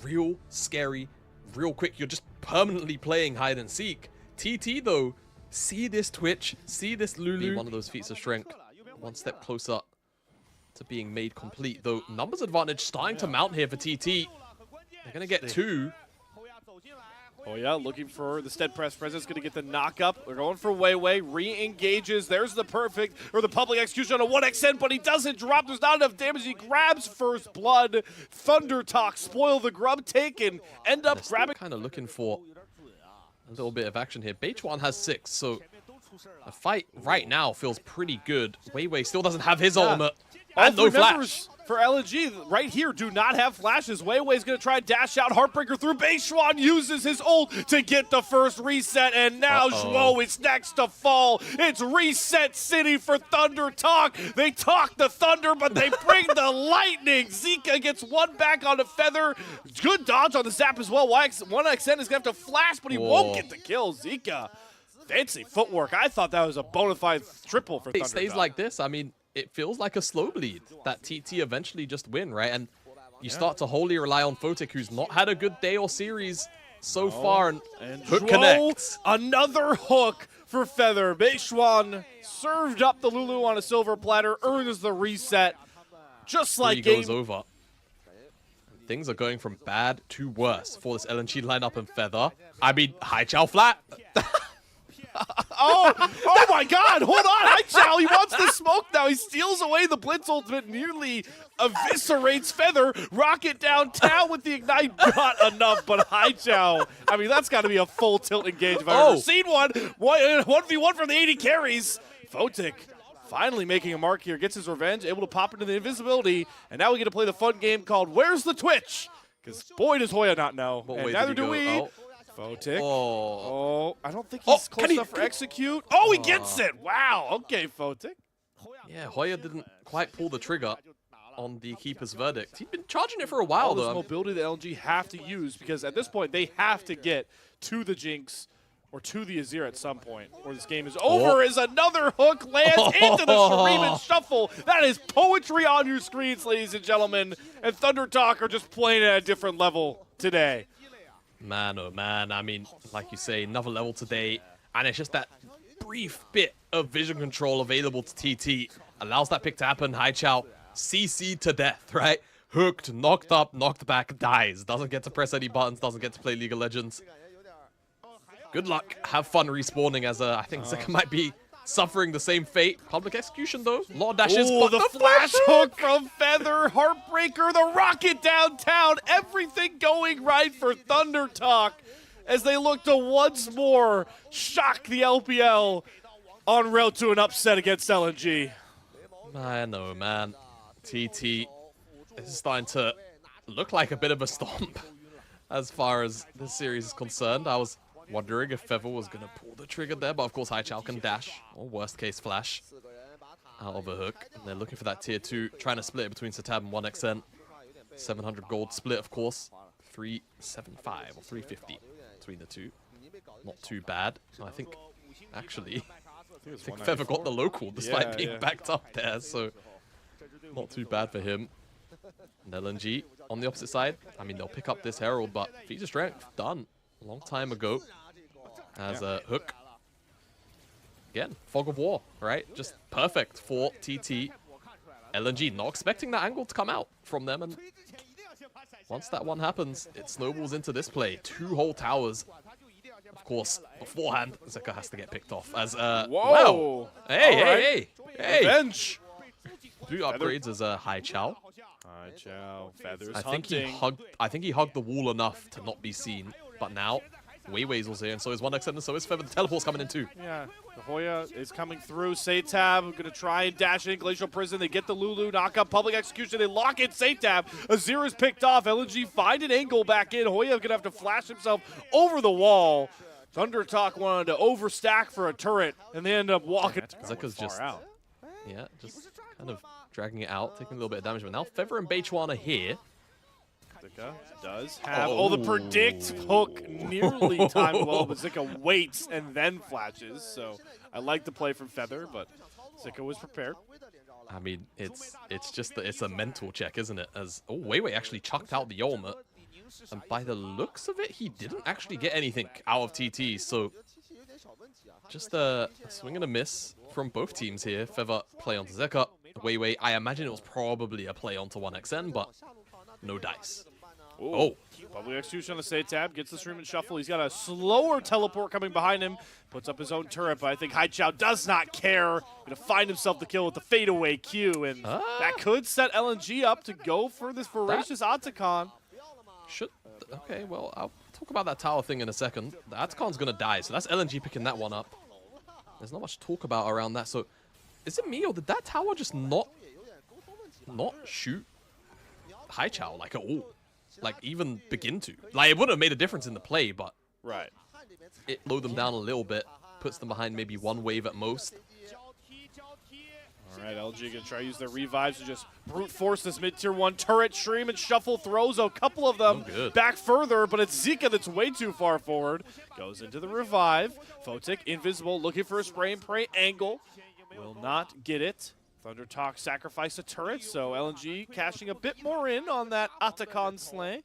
real scary, real quick. You're just permanently playing hide and seek. TT though, see this Twitch, see this Lulu. One of those feats of strength, one step closer to being made complete. Though numbers advantage starting to mount here for TT. They're gonna get 2. Oh yeah, looking for the stead press presence, gonna get the knock up. We're going for Weiwei, re-engages. There's the perfect, or the public execution on a 1xn, but he doesn't drop. There's not enough damage. He grabs first blood. Thunder Talk, spoil the grub taken, end up grabbing. Kind of looking for a little bit of action here. Beichuan has 6, so the fight right now feels pretty good. Weiwei still doesn't have his ultimate. And no flash. For LNG, right here, do not have flashes. Weiwei's going to try and dash out. Heartbreaker through. Beichuan uses his ult to get the first reset, and now Zhuo is next to fall. It's reset city for Thunder Talk. They talk the Thunder, but they bring the lightning. Zika gets one back on the Feather. Good dodge on the zap as well. 1xn is going to have to flash, but he won't get the kill. Zika, fancy footwork. I thought that was a bona fide triple for Thunder Talk. It stays like this. I mean, it feels like a slow bleed that TT eventually just win, right? And you start to wholly rely on Photic, who's not had a good day or series so far, and hook connects. Another hook for Feather. Beichuan served up the Lulu on a silver platter, earns the reset, just like game goes over. Things are going from bad to worse for this LNG lineup and Feather. I mean, Haichao flat. Oh my god, hold on, Haichao, he wants the smoke now. He steals away the Blitz ultimate, nearly eviscerates Feather. Rocket downtown with the Ignite, not enough, but Haichao, I mean, that's got to be a full tilt engage if I've ever seen one. 1v1 from the 80 carries. Photic finally making a mark here, gets his revenge, able to pop into the invisibility, and now we get to play the fun game called Where's the Twitch? Because boy does Hoya not know, and neither do we. Photic. I don't think he's close enough for execute. Oh, he gets it. Wow. Okay, Photic. Yeah, Hoya didn't quite pull the trigger on the keeper's verdict. He'd been charging it for a while, though. All this mobility the LNG have to use, because at this point, they have to get to the Jinx or to the Azir at some point, or this game is over. As another hook lands into the Shuriman Shuffle. That is poetry on your screens, ladies and gentlemen. And Thunder Talk are just playing at a different level today. Man, oh man, I mean, like you say, another level today, and it's just that brief bit of vision control available to TT. Allows that pick to happen. Haichao, CC to death, right? Hooked, knocked up, knocked back, dies. Doesn't get to press any buttons, doesn't get to play League of Legends. Good luck, have fun respawning, as I think Zika might be suffering the same fate. Public execution, though. A lot of dashes, but the flash hook from Feather. Heartbreaker, the rocket downtown. Everything going right for Thunder Talk as they look to once more shock the LPL on route to an upset against LNG. Man, oh man. TT is starting to look like a bit of a stomp as far as this series is concerned. I was wondering if Feather was going to pull the trigger there, but of course Haichao can dash, or worst case flash, out of a hook. And they're looking for that tier 2, trying to split it between Satab and 1xn. 700 gold split, of course. 375 or 350 between the two. Not too bad. I think, actually, I think Feather got the local despite being backed up there, so not too bad for him. And LNG on the opposite side, I mean, they'll pick up this Herald, but feats of strength, done. A long time ago as a hook. Again, Fog of War, right? Just perfect for TT. LNG not expecting that angle to come out from them, and once that one happens, it snowballs into this play. 2 whole towers. Of course, beforehand, Zika has to get picked off as wow. Hey. Revenge. 2 upgrades as a Haichao. Feathers I think he hugged the wall enough to not be seen. But now, Weiwei's also here, and so is 1xn, and so is Feather. The teleport's coming in too. Yeah, the Hoya is coming through. Satab going to try and dash in Glacial Prison. They get the Lulu, knock up public execution. They lock in Satab. Azir is picked off. LNG find an angle back in. Hoya going to have to flash himself over the wall. Thunder Talk wanted to overstack for a turret, and they end up walking. Zika's just out. Yeah, just kind of dragging it out, taking a little bit of damage. But now Feather and Beichuan are here. Zika does have the predict hook nearly timed well, but Zika waits and then flashes. So I like the play from Feather, but Zika was prepared. I mean, it's just it's a mental check, isn't it? As Weiwei actually chucked out the ultimate. And by the looks of it, he didn't actually get anything out of TT. So just a swing and a miss from both teams here. Feather play onto Zeka. Wei, I imagine it was probably a play onto 1xN, but no dice. Ooh. Oh. Public execution on the save tab, gets the stream and shuffle. He's got a slower teleport coming behind him, puts up his own turret, but I think Haichao does not care. Gonna find himself the kill with the fadeaway Q, and that could set LNG up to go for this voracious Atacon. Okay, well, I'll talk about that tower thing in a second. The Atacon's gonna die, so that's LNG picking that one up. There's not much talk about around that, so is it me, or did that tower just not shoot Haichao, like, at all? Like, even begin to. Like, it wouldn't have made a difference in the play, but right, it slowed them down a little bit, puts them behind maybe one wave at most. All right, LG gonna try to use their revives to just brute force this mid-tier 1 turret. Stream and shuffle throws a couple of them back further, but it's Zeka that's way too far forward. Goes into the revive. Photic, invisible, looking for a spray and pray angle. Will not get it. ThunderTalk sacrificed a turret, so LNG cashing a bit more in on that Atacon slay.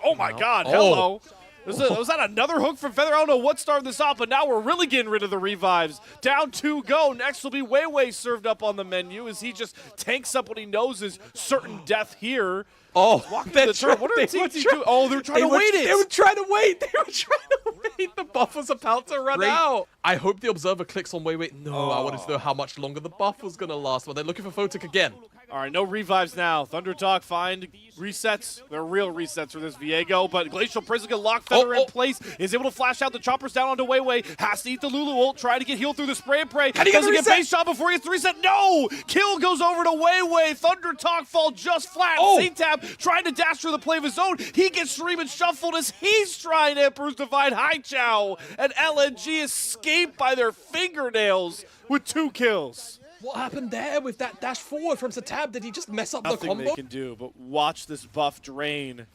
Oh my god, hello. Was that another hook from Feather? I don't know what started this off, but now we're really getting rid of the revives. Down 2 go. Next will be Wei served up on the menu as he just tanks up what he knows is certain death here. Oh, What are TT doing? Oh, they're trying to wait it. They were trying to wait. They were trying to wait. The buff was about to run out. I hope the observer clicks on Wei. No, I wanted to know how much longer the buff was going to last. But they're looking for Photic again. All right, no revives now. ThunderTalk find resets. They're real resets for this Viego, but Glacial Prison can lock Feather in place. Is able to flash out the choppers down onto Wei. Has to eat the Lulu ult. Try to get healed through the spray and pray. Doesn't get base shot before he gets the reset. No! Kill goes over to Wei. ThunderTalk fall just flat. C-Tab trying to dash through the play of his own. He gets stream and shuffled as he's trying Emperor's Divine Haichao. And LNG escaped by their fingernails with 2 kills. What happened there with that dash forward from Satab? Did he just mess up the combo? Nothing they can do, but watch this buff drain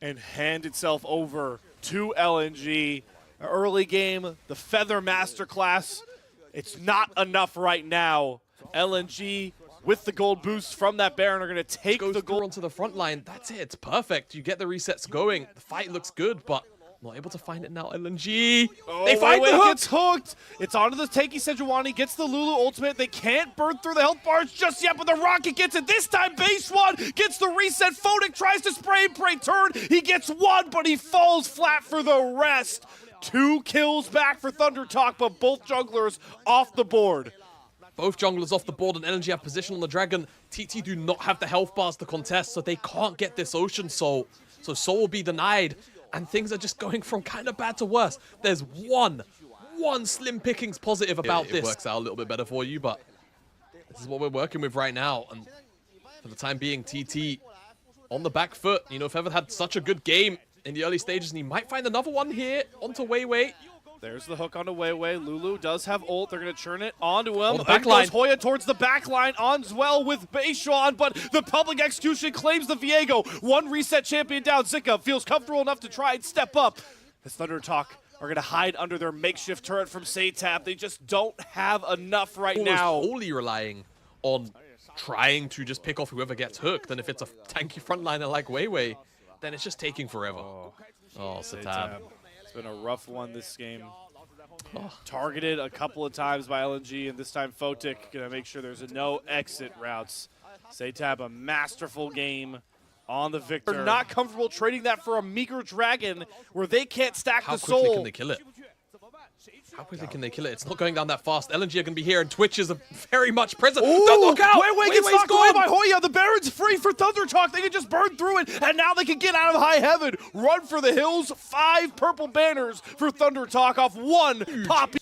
and hand itself over to LNG. Early game, the Feather Masterclass. It's not enough right now. LNG with the gold boost from that Baron are going to take the gold onto the front line. That's it. It's perfect. You get the resets going. The fight looks good, but not able to find it now. LNG. They find the hook. Gets hooked. It's onto the tanky Sejuani. Gets the Lulu ultimate. They can't burn through the health bars just yet, but the Rocket gets it. This time, base 1 gets the reset. Photic tries to spray and pray turn. He gets 1, but he falls flat for the rest. 2 kills back for ThunderTalk, but both junglers off the board. Both junglers off the board, and LNG have position on the Dragon. TT do not have the health bars to contest, so they can't get this Ocean Soul. So Soul will be denied. And things are just going from kind of bad to worse. There's one slim pickings positive about this. It works out a little bit better for you, but this is what we're working with right now. And for the time being, TT on the back foot. You know, Feather had such a good game in the early stages, and he might find another one here onto Wei. There's the hook onto Wei. Lulu does have ult. They're going to churn it onto him. The back line. Hoya towards the back line on well with Beishuan, but the public execution claims the Viego. 1 reset champion down. Zika feels comfortable enough to try and step up. As ThunderTalk are going to hide under their makeshift turret from Satab. They just don't have enough right now. Wholly relying on trying to just pick off whoever gets hooked. And if it's a tanky frontliner like Wei, then it's just taking forever. Oh, Satab. It's been a rough one this game. Targeted a couple of times by LNG, and this time Photic gonna make sure there's no exit routes. Satab, a masterful game on the Victor. They're not comfortable trading that for a meager Dragon where they can't stack the soul. How quickly can they kill it? How quickly can they kill it? It's not going down that fast. LNG are going to be here, and Twitch is very much present. Don't look out! Wei gets knocked away by Hoya. The Baron's free for ThunderTalk. They can just burn through it, and now they can get out of high heaven. Run for the hills. 5 purple banners for ThunderTalk off 1 poppy.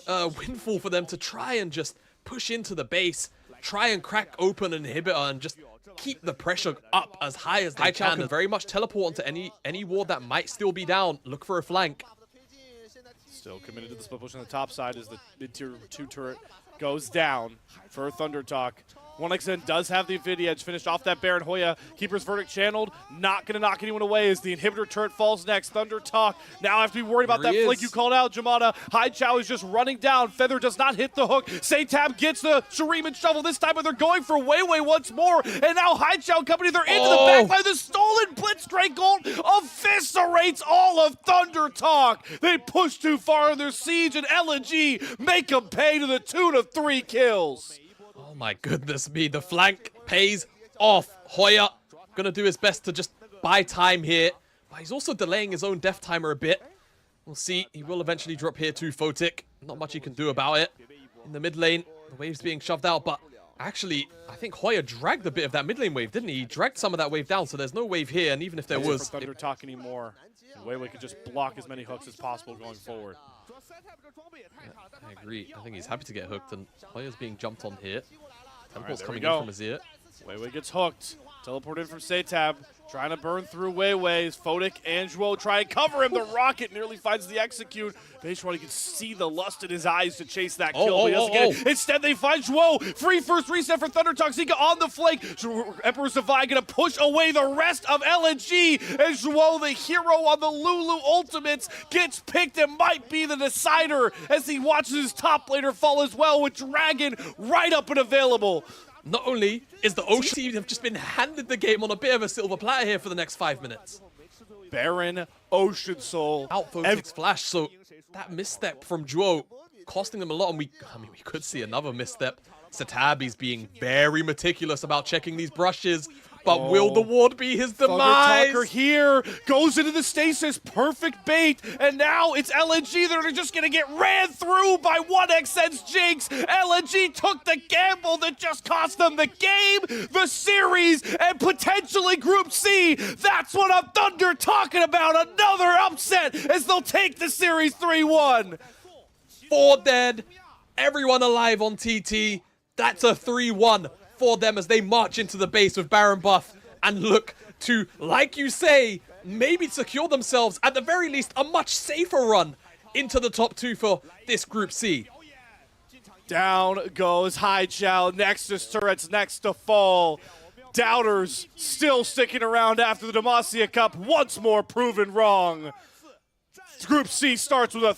Windfall for them to try and just push into the base, try and crack open an inhibitor, and just keep the pressure up as high as they can. And very much teleport onto any ward that might still be down. Look for a flank. Still committed to the split push on the top side as the mid-tier 2 turret goes down for Thunder Talk. 1xN does have the Infinity Edge, finished off that Baron. Hoya, Keeper's Verdict channeled, not going to knock anyone away as the Inhibitor turret falls next. Thunder Talk now have to be worried about that flick you called out, Jamada. Hai Chao is just running down. Feather does not hit the hook. Satab gets the Shuriman shovel this time, but they're going for Weiwei once more. And now Hai Chao Company, they're into the backline. The stolen Blitzcrank Gold eviscerates all of Thunder Talk. They push too far in their siege, and LNG make them pay to the tune of 3 kills. Oh my goodness me, the flank pays off. Hoya gonna do his best to just buy time here, but he's also delaying his own death timer a bit. We'll see, he will eventually drop here to Photic. Not much he can do about it. In the mid lane, the wave's being shoved out, but actually, I think Hoya dragged a bit of that mid lane wave, didn't he? He dragged some of that wave down, so there's no wave here, and even if there was... Thunder Talk anymore. Weiwei could just block as many hooks as possible going forward. Yeah, I agree. I think he's happy to get hooked, and Hoya's being jumped on here. Temple's coming go. in from Azir. Weiwei gets hooked. Teleport in from Satab. Trying to burn through Weiwei. Photic and Zhuo try and cover him. The rocket nearly finds the execute. Beishwan, you can see the lust in his eyes to chase that kill. But he doesn't get it. Instead, they find Zhuo. Free first reset for Thunder Talk. Zika on the flank. Emperor Savai going to push away the rest of LNG. And Zhuo, the hero on the Lulu Ultimates, gets picked and might be the decider as he watches his top laner fall as well with Dragon right up and available. Not only is the Ocean team have just been handed the game on a bit of a silver platter here for the next 5 minutes. Baron, Ocean Soul. Out Photic's flash, so that misstep from Zhuo costing them a lot, and we could see another misstep. Satabi's being very meticulous about checking these brushes, but will the ward be his demise? Talker here goes into the stasis, perfect bait, and now it's LNG that are just gonna get ran through by 1xN's Jinx. LNG took the gamble that just cost them the game, the series, and potentially Group C. That's what I'm Thunder talking about. Another upset as they'll take the series 3-1. 4 dead, everyone alive on TT. That's a 3-1 for them as they march into the base with Baron buff and look to, like you say, maybe secure themselves, at the very least, a much safer run into the top 2 for this Group C. Down goes Hai Chao. Nexus turrets next to fall. Doubters still sticking around after the Demacia Cup, once more proven wrong. Group C starts with a